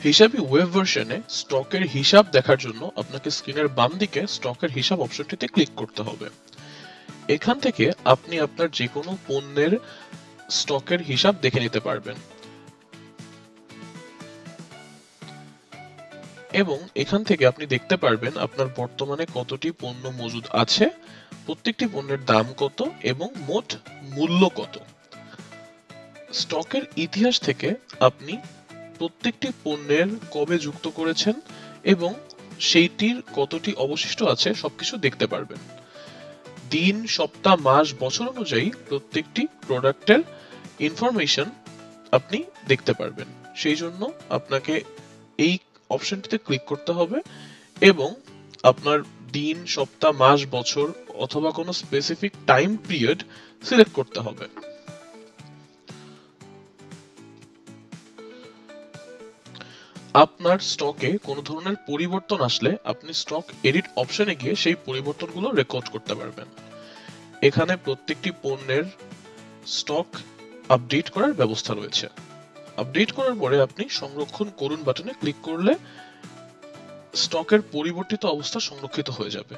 হিসাবি web ভার্সনে স্টকের হিসাব দেখার জন্য আপনাকে স্ক্রিনের বাম দিকে স্টকের হিসাব অপশনটিতে ক্লিক করতে হবে। এখান থেকে আপনি আপনার যে কোনো পণ্যের স্টকের হিসাব দেখে নিতে পারবেন এবং এখান থেকে আপনি দেখতে পারবেন আপনার বর্তমানে কতটি পণ্য মজুদ আছে, প্রত্যেকটি পণ্যের দাম কত এবং মোট মূল্য কত। স্টকের ইতিহাস থেকে আপনি প্রত্যেকটি পণ্যের কবে যুক্ত করেছেন এবং সেইটির কতটি অবশিষ্ট আছে সবকিছু দেখতে পারবেন। দিন, সপ্তাহ, মাস, বছর অনুযায়ী প্রত্যেকটি প্রোডাক্টের ইনফরমেশন আপনি দেখতে পারবেন। সেই জন্য আপনাকে এই অপশনটিতে ক্লিক করতে হবে এবং আপনার দিন, সপ্তাহ, মাস, বছর অথবা কোনো স্পেসিফিক টাইম পিরিয়ড সিলেক্ট করতে হবে। আপনার স্টকে কোনো ধরনের পরিবর্তন আসলে আপনি স্টক এডিট অপশনে গিয়ে সেই পরিবর্তনগুলো রেকর্ড করতে পারবেন। এখানে প্রত্যেকটি পণ্যের স্টক আপডেট করার ব্যবস্থা রয়েছে। আপডেট করার পরে আপনি সংরক্ষণ করুন বাটনে ক্লিক করলে স্টকের পরিবর্তিত অবস্থা সংরক্ষিত হয়ে যাবে।